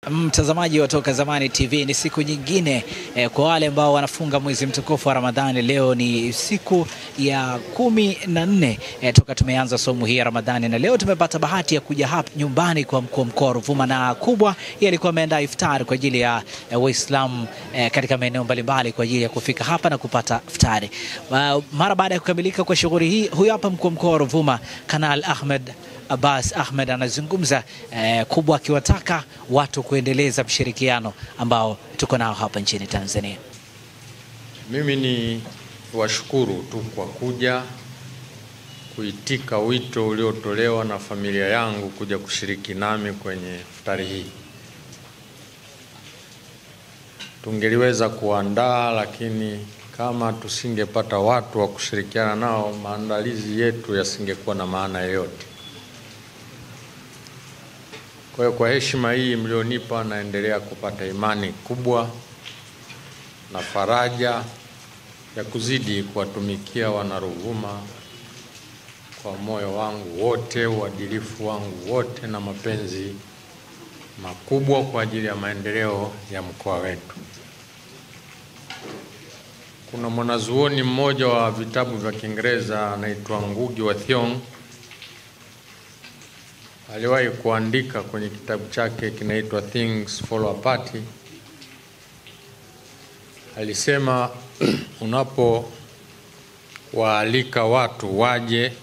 Mtazamaji wa Toka Zamani TV, ni siku nyingine kwa wale ambao wanafunga mwezi mtukufu wa Ramadhani. Leo ni siku ya 14 toka tumeanza somo hii ya Ramadhani, na leo tumepata bahati ya kuja hapa nyumbani kwa mkuu wa mkoa Ruvuma, na kubwa yeye alikuwa ameandaa iftari kwa ajili ya Waislamu katika maeneo mbalimbali kwa ajili ya kufika hapa na kupata iftari. Mara baada ya kukamilika kwa shughuli hii, huyu hapa mkuu wa mkoa wa Ruvuma Kanal Abbas Ahmed anazungumza kubwa akiwataka watu kuendeleza mshirikiano ambao tuko nao hapa nchini Tanzania. Mimi ni washukuru tu kwa kuja kuitika wito uliotolewa na familia yangu kuja kushiriki nami kwenye iftari hii. Tungeliweza kuandaa, lakini kama tusingepata watu wa kushirikiana nao, maandalizi yetu yasingekuwa na maana yoyote. Kwa hiyo kwa heshima hii mlionipa, naendelea kupata imani kubwa na faraja ya kuzidi kuwatumikia wana Ruvuma kwa moyo wangu wote, uadilifu wangu wote, na mapenzi makubwa kwa ajili ya maendeleo ya mkoa wetu. Kuna mwanazuoni mmoja wa vitabu vya Kiingereza anaitwa Ngugi wa Thiong'o. Aliwahi kuandika kwenye kitabu chake kinaitwa Things Fall Apart. Alisema unapowaalika watu waje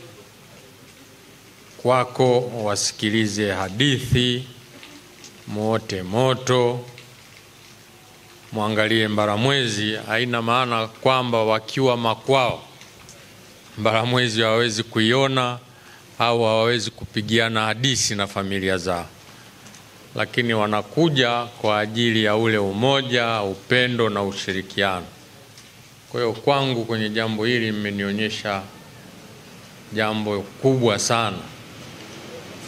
kwako, wasikilize hadithi, muote moto, muangalie mbaramwezi, haina maana kwamba wakiwa makwao mbaramwezi hawawezi kuiona au hawawezi kupigiana hadithi na familia zao, lakini wanakuja kwa ajili ya ule umoja, upendo na ushirikiano. Kwa hiyo kwangu kwenye jambo hili mmenionyesha jambo kubwa sana.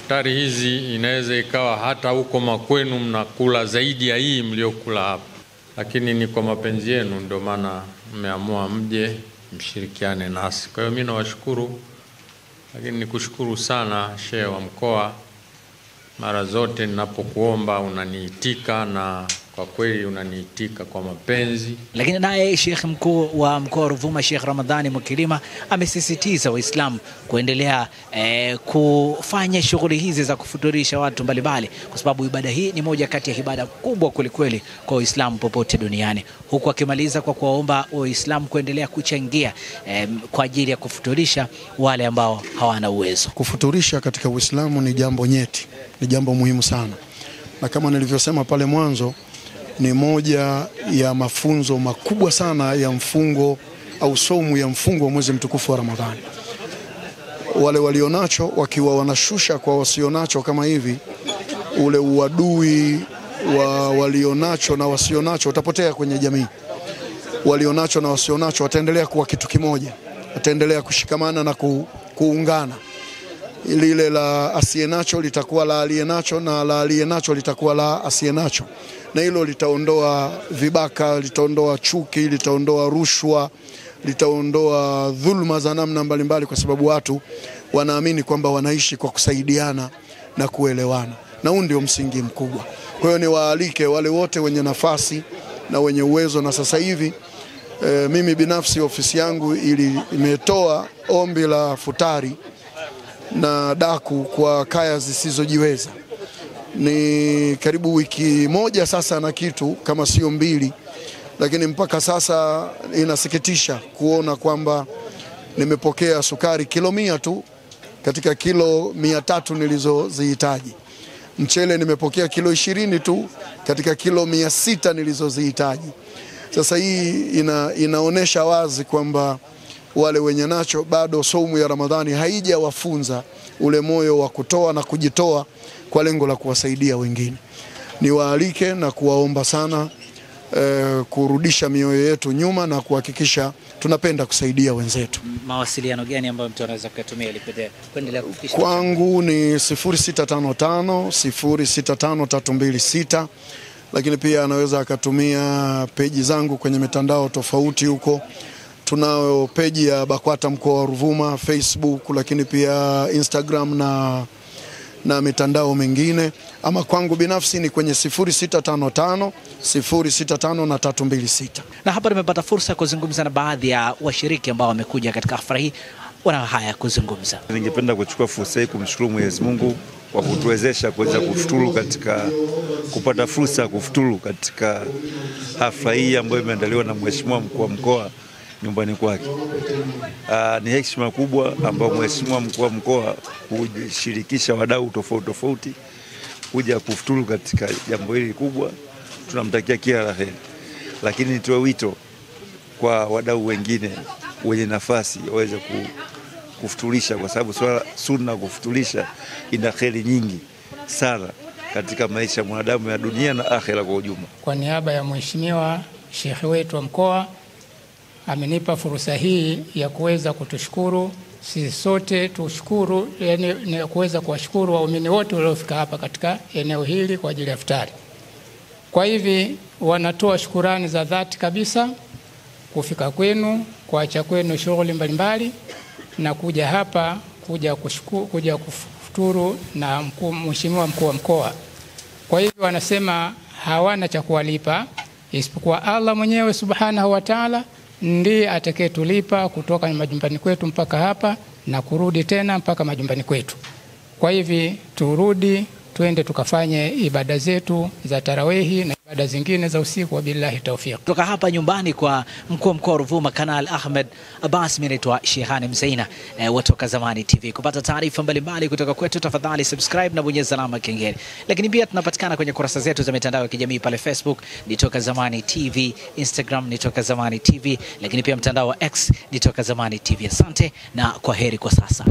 Iftari hizi inaweza ikawa hata huko makwenu mnakula zaidi ya hii mliokula hapa, lakini ni kwa mapenzi yenu ndio maana mmeamua mje mshirikiane nasi. Kwa hiyo mimi nawashukuru. Lakini nikushukuru sana shehe wa mkoa, mara zote ninapokuomba unaniitika, na kwa kweli unaniitika kwa mapenzi. Lakini naye Sheikh mkuu wa mkoa wa Ruvuma Sheikh Ramadhani Mkilima amesisitiza Waislamu kuendelea kufanya shughuli hizi za kufuturisha watu mbalimbali, kwa sababu ibada hii ni moja kati ya ibada kubwa kwelikweli kwa Waislamu popote duniani, huku akimaliza kwa kuwaomba Waislamu kuendelea kuchangia kwa ajili ya kufuturisha wale ambao hawana uwezo. Kufuturisha katika Uislamu ni jambo nyeti, ni jambo muhimu sana, na kama nilivyosema pale mwanzo, ni moja ya mafunzo makubwa sana ya mfungo au somu ya mfungo wa mwezi mtukufu wa Ramadhani. Wale walionacho wakiwa wanashusha kwa wasionacho kama hivi, ule uadui wa walionacho na wasionacho utapotea kwenye jamii. Walionacho na wasionacho wataendelea kuwa kitu kimoja, wataendelea kushikamana na kuungana. Lile la asiyenacho litakuwa la aliyenacho, na la aliyenacho litakuwa la asiyenacho, na hilo litaondoa vibaka, litaondoa chuki, litaondoa rushwa, litaondoa dhulma za namna mbalimbali, kwa sababu watu wanaamini kwamba wanaishi kwa kusaidiana na kuelewana, na huu ndio msingi mkubwa. Kwa hiyo niwaalike wale wote wenye nafasi na wenye uwezo, na sasa hivi mimi binafsi ofisi yangu imetoa ombi la futari na daku kwa kaya zisizojiweza. Ni karibu wiki moja sasa na kitu kama sio mbili, lakini mpaka sasa inasikitisha kuona kwamba nimepokea sukari kilo 100 tu katika kilo 300 nilizozihitaji. Mchele nimepokea kilo 20 tu katika kilo 600 nilizozihitaji. Sasa hii inaonesha wazi kwamba wale wenye nacho bado saumu ya Ramadhani haijawafunza ule moyo wa kutoa na kujitoa kwa lengo la kuwasaidia wengine. Niwaalike na kuwaomba sana kurudisha mioyo yetu nyuma na kuhakikisha tunapenda kusaidia wenzetu. Mawasiliano gani ambayo mtu anaweza kutumia ili kuendelea kufikisha? Kwangu ni 0655 065326, lakini pia anaweza akatumia peji zangu kwenye mitandao tofauti huko. Tunao peji ya BAKWATA mkoa wa Ruvuma Facebook, lakini pia Instagram na mitandao mingine, ama kwangu binafsi ni kwenye 0655 065 na 326. Na hapa nimepata fursa ya kuzungumza na baadhi ya washiriki ambao wamekuja katika hafla hii. Wana haya kuzungumza. Ningependa kuchukua fursa hii kumshukuru Mwenyezi Mungu kwa kutuwezesha kuweza kufuturu kupata fursa ya kufuturu katika hafla hii ambayo imeandaliwa na Mheshimiwa Mkuu wa Mkoa nyumbani kwake. Ni heshima kubwa ambayo Mheshimiwa Mkuu wa Mkoa kushirikisha wadau tofauti kuja kufuturu katika jambo hili kubwa. Tunamtakia kila la heri, lakini nitoe wito kwa wadau wengine wenye nafasi waweze kufutulisha, kwa sababu swala sunna kufutulisha ina kheri nyingi sana katika maisha ya mwanadamu ya dunia na akhera kwa ujumla. Kwa niaba ya Mheshimiwa Sheikh wetu wa mkoa, amenipa fursa hii ya kuweza kutushukuru sisi sote. Tushukuru ni kuweza kuwashukuru waumini wote waliofika hapa katika eneo hili kwa ajili ya iftari. Kwa hivi wanatoa shukurani za dhati kabisa kufika kwenu, kuacha kwenu shughuli mbalimbali na kuja hapa kuja kufuturu na Mheshimiwa Mkuu wa Mkoa. Kwa hivyo wanasema hawana cha kuwalipa isipokuwa Allah mwenyewe Subhanahu wa Ta'ala ndiye atakayetulipa kutoka majumbani kwetu mpaka hapa na kurudi tena mpaka majumbani kwetu. Kwa hivi turudi tuende tukafanye ibada zetu za tarawehi na ibada zingine za usiku, wa billahi tawfiq. Kutoka hapa nyumbani kwa Mkuu wa Mkoa wa Ruvuma Kanali Ahmed Abbas, mimi naitwa Shehani Mzeina wa Toka Zamani TV. Kupata taarifa mbalimbali kutoka kwetu, tafadhali subscribe na bonyeza alama kengele. Lakini pia tunapatikana kwenye kurasa zetu za mitandao ya kijamii pale Facebook ni Toka Zamani TV, Instagram ni Toka Zamani TV, lakini pia mtandao wa X ni Toka Zamani TV. Asante na kwaheri kwa sasa.